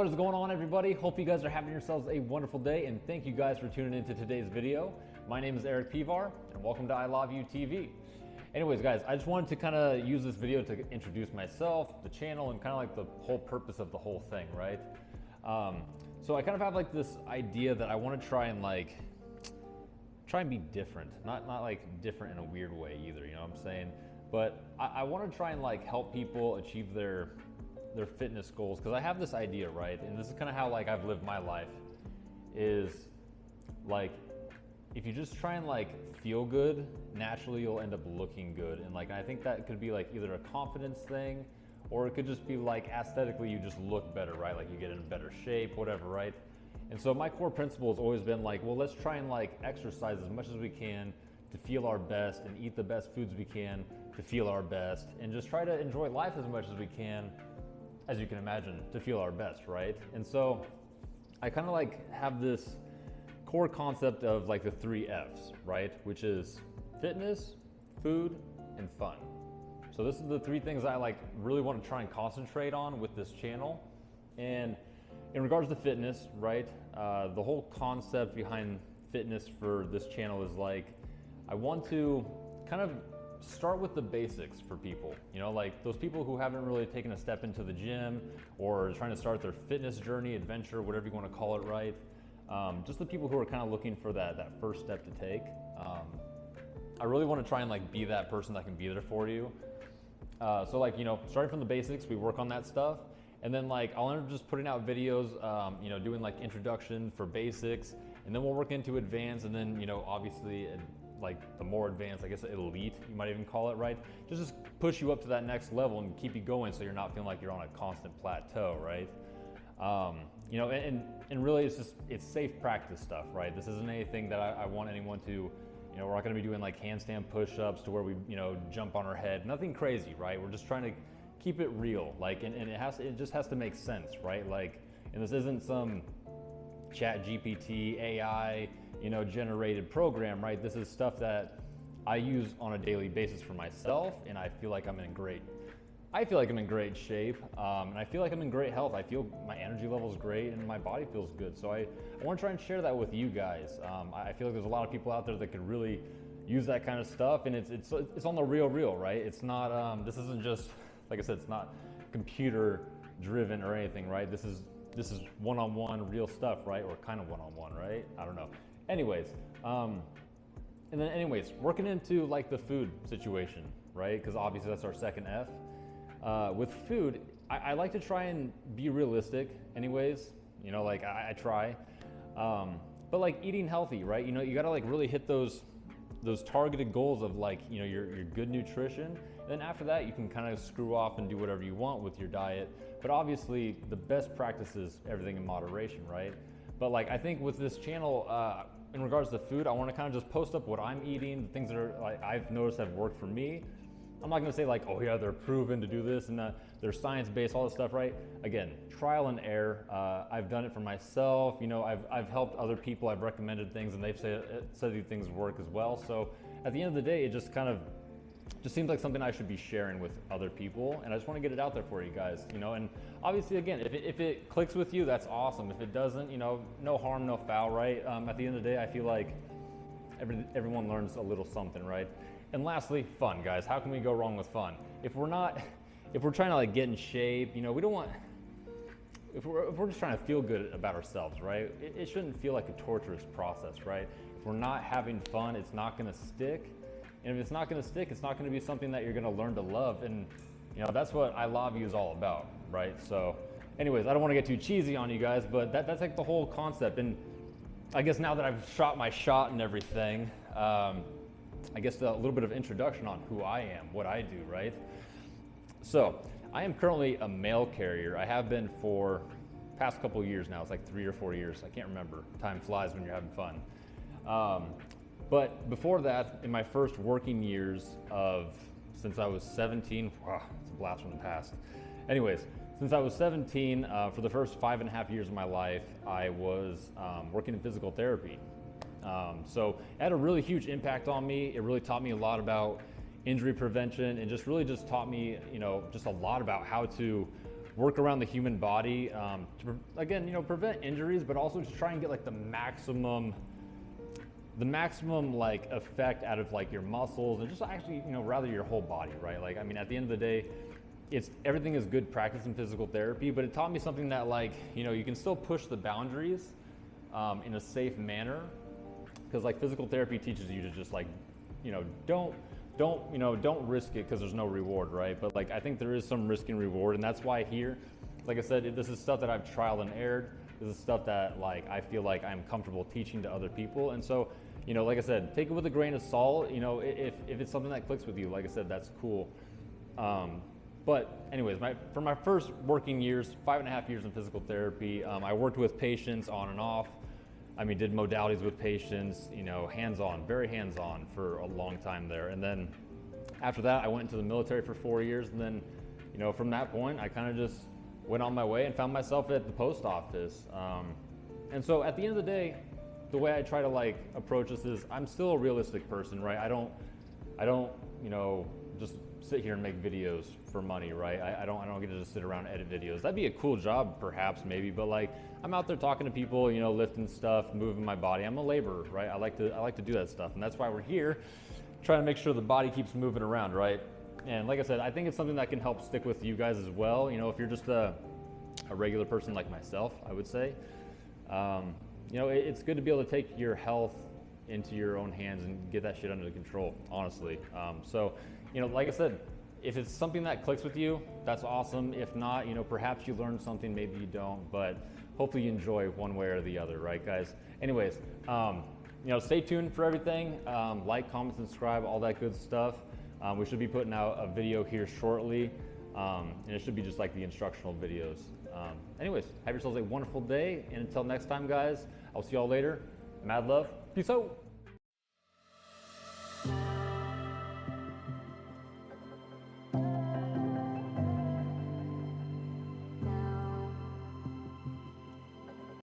What is going on, everybody? Hope you guys are having yourselves a wonderful day, and thank you guys for tuning into today's video. My name is Eric Pivar, and welcome to I Love You TV. Anyways, guys, I just wanted to kind of use this video to introduce myself, the channel, and kind of like the whole purpose of the whole thing, right? So I kind of have like this idea that I want to try and be different, not like different in a weird way either, you know what I'm saying? But I want to try and like help people achieve their fitness goals, because I have this idea, right? And this is kind of how like I've lived my life, is like if you just try and like feel good, naturally you'll end up looking good. And like I think that could be like either a confidence thing, or it could just be like aesthetically you just look better, right? Like you get in better shape, whatever, right? And so my core principle has always been like, well, let's try and like exercise as much as we can to feel our best, and eat the best foods we can to feel our best, and just try to enjoy life as much as we can, as you can imagine, to feel our best, right? And so I kind of like have this core concept of like the 3 F's, right? Which is fitness, food, and fun. So this is the 3 things I like really want to try and concentrate on with this channel. And in regards to fitness, right? The whole concept behind fitness for this channel is like, I want to kind of start with the basics for people, you know, like those people who haven't really taken a step into the gym or trying to start their fitness journey, adventure, whatever you want to call it, right? Just the people who are kind of looking for that first step to take. I really want to try and like be that person that can be there for you. So like, you know, starting from the basics, we work on that stuff. And then like, I'll end up just putting out videos, you know, doing like introduction for basics, and then we'll work into advanced, and then, you know, obviously like the more advanced, I guess elite, you might even call it, right? Just push you up to that next level and keep you going so you're not feeling like you're on a constant plateau, right? You know, and really it's safe practice stuff, right? This isn't anything that I want anyone to, you know, we're not gonna be doing like handstand push-ups to where we, you know, jump on our head, nothing crazy, right? We're just trying to keep it real, like, and it just has to make sense, right? Like, and this isn't some ChatGPT, AI, you know, generated program, right? This is stuff that I use on a daily basis for myself, and I feel like I'm in great shape, and I feel like I'm in great health. I feel my energy level is great, and my body feels good. So I want to try and share that with you guys. I feel like there's a lot of people out there that could really use that kind of stuff, and it's on the real, right? It's not, this isn't just, like I said, it's not computer driven or anything, right? This is one-on-one real stuff, right? Or kind of one-on-one, right? I don't know. Anyways, and then anyways, working into like the food situation, right? Because obviously that's our second F. With food, I like to try and be realistic anyways, you know, like I try, but like eating healthy, right? You know, you gotta like really hit those targeted goals of like, you know, your good nutrition. And then after that, you can kind of screw off and do whatever you want with your diet. But obviously the best practice is everything in moderation, right? But like, I think with this channel, in regards to food, I want to kind of just post up what I'm eating, the things that are like I've noticed have worked for me. I'm not going to say like, oh yeah, they're proven to do this and they're science-based, all this stuff, right? Again, trial and error. I've done it for myself. You know, I've helped other people. I've recommended things, and they've said these things work as well. So at the end of the day, it just seems like something I should be sharing with other people, and I just want to get it out there for you guys, you know. And obviously, again, if it clicks with you, that's awesome. If it doesn't, you know, no harm, no foul, right? At the end of the day, I feel like everyone learns a little something, right? And lastly, fun, guys. How can we go wrong with fun? If we're trying to like get in shape, you know, we don't want, if we're just trying to feel good about ourselves, right? It shouldn't feel like a torturous process, right? If we're not having fun, it's not gonna stick. And if it's not gonna stick, it's not gonna be something that you're gonna learn to love. And you know, that's what I Love You is all about, right? So anyways, I don't wanna get too cheesy on you guys, but that's like the whole concept. And I guess now that I've shot my shot and everything, I guess a little bit of introduction on who I am, what I do, right? So I am currently a mail carrier. I have been for past couple of years now. It's like 3 or 4 years. I can't remember. Time flies when you're having fun. But before that, in my first working years since I was 17, wow, it's a blast from the past. Anyways, since I was 17, for the first 5.5 years of my life, I was working in physical therapy. So it had a really huge impact on me. It really taught me a lot about injury prevention, and just taught me, you know, just a lot about how to work around the human body to, again, prevent injuries, but also to try and get like the maximum like effect out of like your muscles and just actually, rather your whole body, right? Like, I mean, at the end of the day, everything is good practice in physical therapy, but it taught me something that, like, you can still push the boundaries in a safe manner, because like physical therapy teaches you to just like, don't risk it because there's no reward, right? But like, I think there is some risk and reward, and that's why here, like I said, this is stuff that I've trial and errored. This is stuff that like I feel like I'm comfortable teaching to other people, and so, like I said, take it with a grain of salt. If it's something that clicks with you, like I said, that's cool. But anyways, for my first working years, 5.5 years in physical therapy, I worked with patients on and off. I mean, did modalities with patients, hands-on, very hands-on for a long time there. And then after that, I went into the military for 4 years. And then, from that point, I kind of just went on my way and found myself at the post office. And so at the end of the day, the way I try to like approach this is I'm still a realistic person, right? I don't, just sit here and make videos for money, right? I don't get to just sit around and edit videos. That'd be a cool job, perhaps, maybe, but like I'm out there talking to people, lifting stuff, moving my body. I'm a laborer, right? I like to do that stuff, and that's why we're here, trying to make sure the body keeps moving around, right? And like I said, I think it's something that can help stick with you guys as well. If you're just a regular person like myself, I would say, it's good to be able to take your health into your own hands and get that shit under control, honestly. So, like I said, if it's something that clicks with you, that's awesome. If not, perhaps you learned something, maybe you don't, but hopefully you enjoy one way or the other, right, guys? Anyways, stay tuned for everything. Like, comment, subscribe, all that good stuff. We should be putting out a video here shortly, and it should be just like the instructional videos. Anyways, have yourselves a wonderful day, and until next time, guys, I'll see y'all later. Mad love. Peace out.